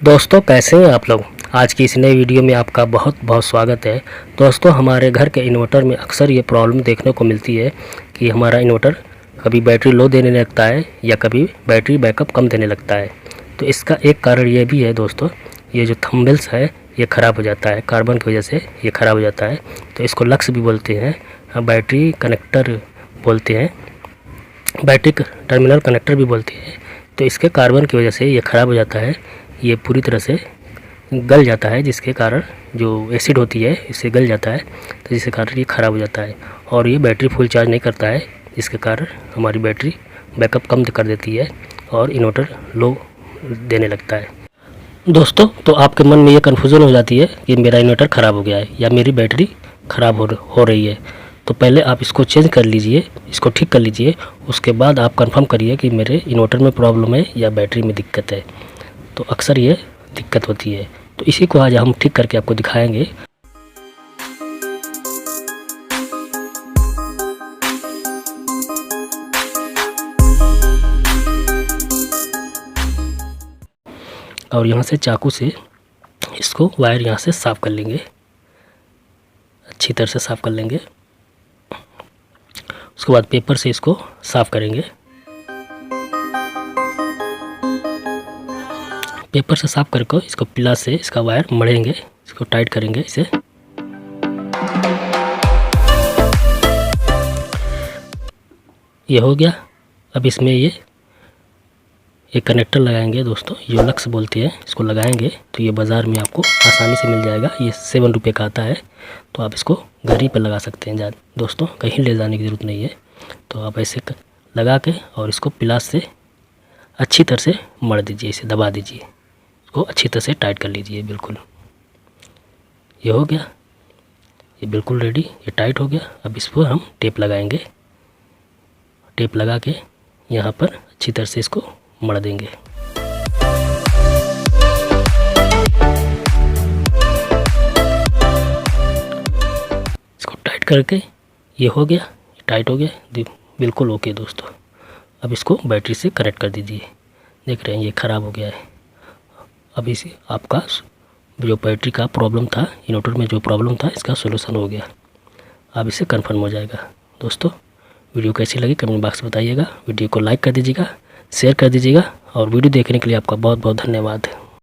दोस्तों कैसे हैं आप लोग। आज की इस नई वीडियो में आपका बहुत बहुत स्वागत है। दोस्तों हमारे घर के इन्वर्टर में अक्सर ये प्रॉब्लम देखने को मिलती है कि हमारा इन्वर्टर कभी बैटरी लो देने लगता है या कभी बैटरी बैकअप कम देने लगता है। तो इसका एक कारण ये भी है दोस्तों, ये जो थंबनेल्स है ये ख़राब हो जाता है, कार्बन की वजह से ये ख़राब हो जाता है। तो इसको लक्स भी बोलते हैं, बैटरी कनेक्टर बोलते हैं, बैटरी टर्मिनल कनेक्टर भी बोलते हैं। तो इसके कार्बन की वजह से ये ख़राब हो जाता है, ये पूरी तरह से गल जाता है, जिसके कारण जो एसिड होती है इससे गल जाता है, तो जिसके कारण ये ख़राब हो जाता है और ये बैटरी फुल चार्ज नहीं करता है, जिसके कारण हमारी बैटरी बैकअप कम कर देती है और इन्वर्टर लो देने लगता है। दोस्तों तो आपके मन में ये कन्फ्यूज़न हो जाती है कि मेरा इन्वर्टर ख़राब हो गया है या मेरी बैटरी ख़राब हो रही है। तो पहले आप इसको चेंज कर लीजिए, इसको ठीक कर लीजिए, उसके बाद आप कंफर्म करिए कि मेरे इन्वर्टर में प्रॉब्लम है या बैटरी में दिक्कत है। तो अक्सर ये दिक्कत होती है, तो इसी को आज हम ठीक करके आपको दिखाएंगे। और यहाँ से चाकू से इसको वायर यहाँ से साफ़ कर लेंगे, अच्छी तरह से साफ़ कर लेंगे। उसके बाद पेपर से इसको साफ़ करेंगे। पेपर से साफ़ करके इसको पिला से इसका वायर मढ़ेंगे, इसको टाइट करेंगे इसे। ये हो गया। अब इसमें ये कनेक्टर लगाएंगे दोस्तों, ये लक्स बोलते हैं, इसको लगाएंगे तो ये बाज़ार में आपको आसानी से मिल जाएगा। ये 7 रुपये का आता है, तो आप इसको घर ही पर लगा सकते हैं दोस्तों, कहीं ले जाने की ज़रूरत नहीं है। तो आप ऐसे लगा के और इसको पिलास से अच्छी तरह से मढ़ दीजिए, इसे दबा दीजिए, इसको अच्छी तरह से टाइट कर लीजिए। बिल्कुल ये हो गया, ये बिल्कुल रेडी, ये टाइट हो गया। अब इस पर हम टेप लगाएंगे, टेप लगा के यहाँ पर अच्छी तरह से इसको मढ़ देंगे। इसको टाइट करके ये हो गया, टाइट हो गया, बिल्कुल ओके दोस्तों। अब इसको बैटरी से कनेक्ट कर दीजिए। देख रहे हैं ये ख़राब हो गया है। अब इसी आपका जो बैटरी का प्रॉब्लम था, इन्वर्टर में जो प्रॉब्लम था, इसका सोल्यूशन हो गया। अब इसे कन्फर्म हो जाएगा। दोस्तों वीडियो कैसी लगी कमेंट बॉक्स में बताइएगा। वीडियो को लाइक कर दीजिएगा, शेयर कर दीजिएगा और वीडियो देखने के लिए आपका बहुत बहुत धन्यवाद।